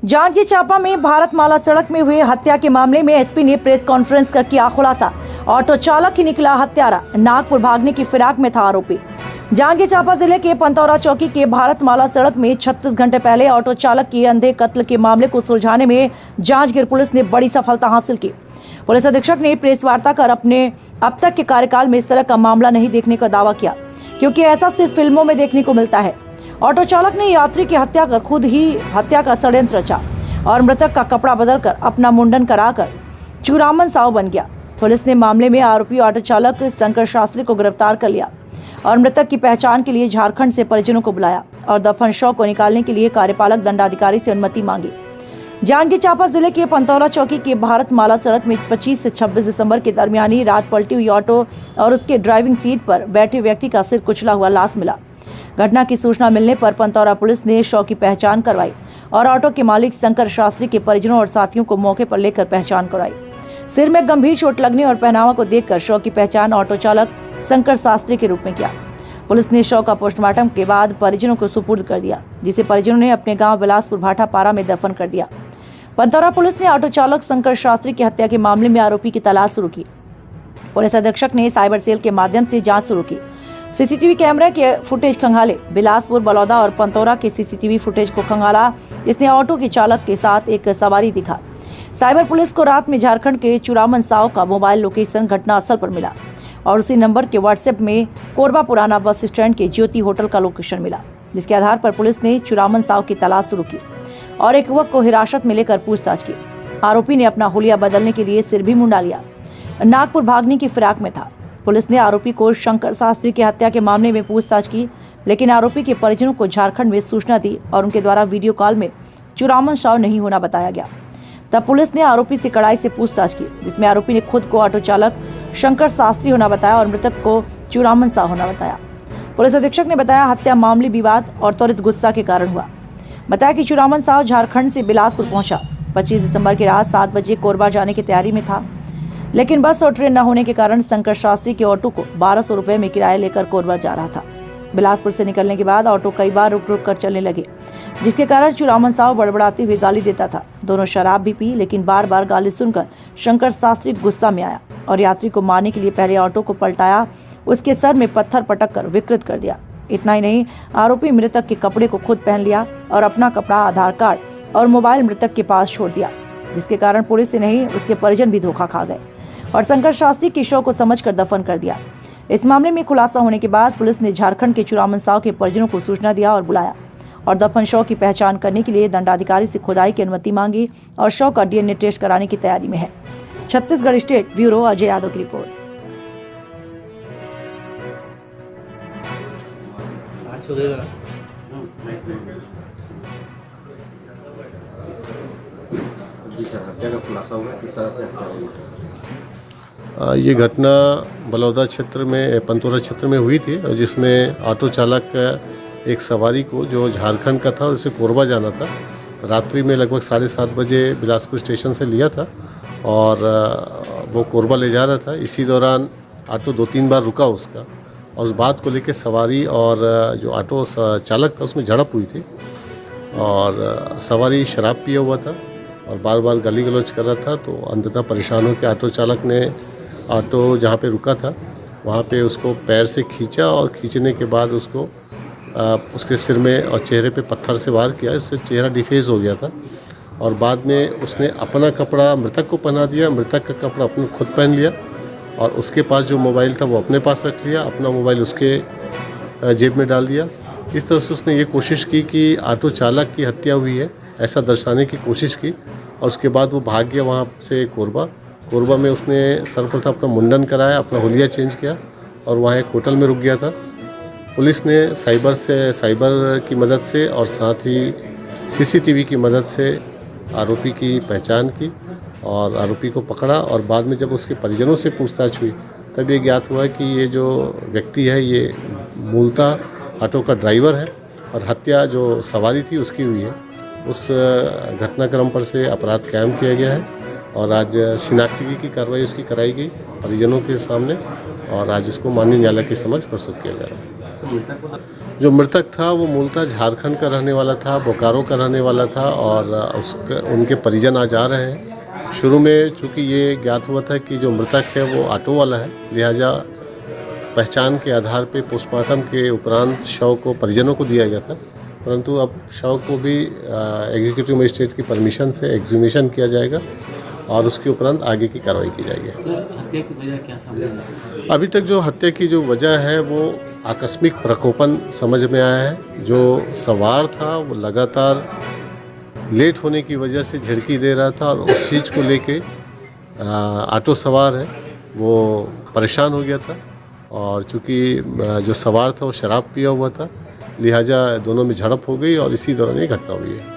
जांजगीर चांपा में भारतमाला सड़क में हुए हत्या के मामले में एसपी ने प्रेस कॉन्फ्रेंस कर किया खुलासा। ऑटो चालक ही निकला हत्यारा, नागपुर भागने की फिराक में था आरोपी। जांजगीर चांपा जिले के पंतौरा चौकी के भारतमाला सड़क में 36 घंटे पहले ऑटो चालक के अंधे कत्ल के मामले को सुलझाने में जांजगीर पुलिस ने बड़ी सफलता हासिल की। पुलिस अधीक्षक ने प्रेस वार्ता कर अपने अब तक के कार्यकाल में इस तरह का मामला नहीं देखने का दावा किया, क्योंकि ऐसा सिर्फ फिल्मों में देखने को मिलता है। ऑटो चालक ने यात्री की हत्या कर खुद ही हत्या का षड्यंत्र रचा और मृतक का कपड़ा बदलकर अपना मुंडन कराकर चूरामन साव बन गया। पुलिस ने मामले में आरोपी ऑटो चालक शंकर शास्त्री को गिरफ्तार कर लिया और मृतक की पहचान के लिए झारखंड से परिजनों को बुलाया और दफन शव को निकालने के लिए कार्यपालक दंडाधिकारी से अनुमति मांगी। जांजगीर चांपा जिले के पंतौरा चौकी के भारतमाला सड़क में 25 से 26 दिसंबर के दरमियानी रात पलटी हुई ऑटो और उसके ड्राइविंग सीट पर बैठे व्यक्ति का सिर कुचला हुआ लाश मिला। घटना की सूचना मिलने पर पंतौरा पुलिस ने शव की पहचान करवाई और ऑटो के मालिक शंकर शास्त्री के परिजनों और साथियों को मौके पर लेकर पहचान कराई। सिर में गंभीर चोट लगने और पहनावा को देखकर शव की पहचान ऑटो चालक शंकर शास्त्री के रूप में किया। पुलिस ने शव का पोस्टमार्टम के बाद परिजनों को सुपुर्द कर दिया, जिसे परिजनों ने अपने गांव बिलासपुर भाटापारा में दफन कर दिया। पंतौरा पुलिस ने ऑटो चालक शंकर शास्त्री की हत्या के मामले में आरोपी की तलाश शुरू की। पुलिस अधीक्षक ने साइबर सेल के माध्यम से जांच शुरू की। सीसीटीवी कैमरे के फुटेज खंगाले, बिलासपुर, बलौदा और पंतौरा के सीसीटीवी फुटेज को खंगाला, जिसने ऑटो के चालक के साथ एक सवारी दिखा। साइबर पुलिस को रात में झारखंड के चूरामन साव का मोबाइल लोकेशन घटना स्थल पर मिला और उसी नंबर के व्हाट्सएप में कोरबा पुराना बस स्टैंड के ज्योति होटल का लोकेशन मिला, जिसके आधार पर पुलिस ने चूरामन साव की तलाश शुरू की और एक युवक को हिरासत में लेकर पूछताछ की। आरोपी ने अपना हुलिया बदलने के लिए सिर भी मुंडा लिया, नागपुर भागने की फिराक में था। पुलिस ने आरोपी को शंकर शास्त्री की हत्या के मामले में पूछताछ की, लेकिन आरोपी के परिजनों को झारखंड में सूचना दी और उनके द्वारा वीडियो कॉल में चूरामन साव नहीं होना बताया गया। तब पुलिस ने आरोपी से कड़ाई से पूछताछ की, जिसमें आरोपी ने खुद को ऑटो चालक शंकर शास्त्री होना बताया और मृतक को चूरामन साव होना बताया। पुलिस अधीक्षक ने बताया हत्या मामूली विवाद और त्वरित गुस्सा के कारण हुआ। बताया कि चूरामन साव झारखंड से बिलासपुर पहुंचा। 25 दिसंबर की रात 7 बजे कोरबा जाने की तैयारी में था, लेकिन बस और ट्रेन न होने के कारण शंकर शास्त्री के ऑटो को 1200 रुपए में किराया लेकर कोरबा जा रहा था। बिलासपुर से निकलने के बाद ऑटो कई बार रुक रुक कर चलने लगे, जिसके कारण चूरामन साव बड़बड़ाते हुए गाली देता था। दोनों शराब भी पी, लेकिन बार बार गाली सुनकर शंकर शास्त्री गुस्सा में आया और यात्री को मारने के लिए पहले ऑटो को पलटाया, उसके सर में पत्थर पटक कर विकृत कर दिया। इतना ही नहीं, आरोपी मृतक के कपड़े को खुद पहन लिया और अपना कपड़ा, आधार कार्ड और मोबाइल मृतक के पास छोड़ दिया, जिसके कारण पुलिस से नहीं उसके परिजन भी धोखा खा गए और शंकर शास्त्री के शव को समझकर दफन कर दिया। इस मामले में खुलासा होने के बाद पुलिस ने झारखंड के चूरामन साव के परिजनों को सूचना दिया और बुलाया और दफन शव की पहचान करने के लिए दंडाधिकारी से खुदाई की अनुमति मांगी और शव का डीएनए टेस्ट कराने की तैयारी में है। छत्तीसगढ़ स्टेट ब्यूरो, अजय यादव की रिपोर्ट। ये घटना बलौदा क्षेत्र में, पंतौरा क्षेत्र में हुई थी, जिसमें ऑटो चालक एक सवारी को जो झारखंड का था उसे कोरबा जाना था, रात्रि में लगभग 7:30 बजे बिलासपुर स्टेशन से लिया था और वो कोरबा ले जा रहा था। इसी दौरान ऑटो 2-3 बार रुका उसका और उस बात को लेकर सवारी और जो ऑटो चालक था उसमें झड़प हुई थी और सवारी शराब पिया हुआ था और बार बार गाली गलौज कर रहा था। तो अंततः परेशान होकर ऑटो चालक ने ऑटो जहाँ पे रुका था वहाँ पे उसको पैर से खींचा और खींचने के बाद उसको उसके सिर में और चेहरे पे पत्थर से वार किया। उससे चेहरा डिफेस हो गया था और बाद में उसने अपना कपड़ा मृतक को पहना दिया, मृतक का कपड़ा अपने खुद पहन लिया और उसके पास जो मोबाइल था वो अपने पास रख लिया, अपना मोबाइल उसके जेब में डाल दिया। इस तरह से उसने ये कोशिश की कि ऑटो चालक की हत्या हुई है ऐसा दर्शाने की कोशिश की और उसके बाद वो भाग गया वहाँ से कोरबा में उसने सर्वप्रथम अपना मुंडन कराया, अपना हुलिया चेंज किया और वहाँ एक होटल में रुक गया था। पुलिस ने साइबर की मदद से और साथ ही सीसीटीवी की मदद से आरोपी की पहचान की और आरोपी को पकड़ा और बाद में जब उसके परिजनों से पूछताछ हुई तब ये ज्ञात हुआ कि ये जो व्यक्ति है ये मूलतः ऑटो का ड्राइवर है और हत्या जो सवारी थी उसकी हुई है। उस घटनाक्रम पर से अपराध कायम किया गया है और आज शिनाख्ती की कार्रवाई उसकी कराई गई परिजनों के सामने और आज इसको माननीय न्यायालय के समक्ष प्रस्तुत किया जा रहा है। जो मृतक था वो मूलतः झारखंड का रहने वाला था, बोकारो का रहने वाला था और उनके परिजन आज आ रहे हैं। शुरू में चूँकि ये ज्ञात हुआ था कि जो मृतक है वो ऑटो वाला है, लिहाजा पहचान के आधार पे पोस्टमार्टम के उपरांत शव को परिजनों को दिया गया था, परंतु अब शव को भी एग्जीक्यूटिव मजिस्ट्रेट की परमिशन से एक्सह्यूमेशन किया जाएगा और उसके उपरांत आगे की कार्रवाई की जाएगी। हत्या की वजह क्या सामने आई? अभी तक जो हत्या की जो वजह है वो आकस्मिक प्रकोपन समझ में आया है। जो सवार था वो लगातार लेट होने की वजह से झिड़की दे रहा था और उस चीज़ को लेके ऑटो सवार है वो परेशान हो गया था और चूँकि जो सवार था वो शराब पिया हुआ था, लिहाजा दोनों में झड़प हो गई और इसी दौरान ये घटना हुई है।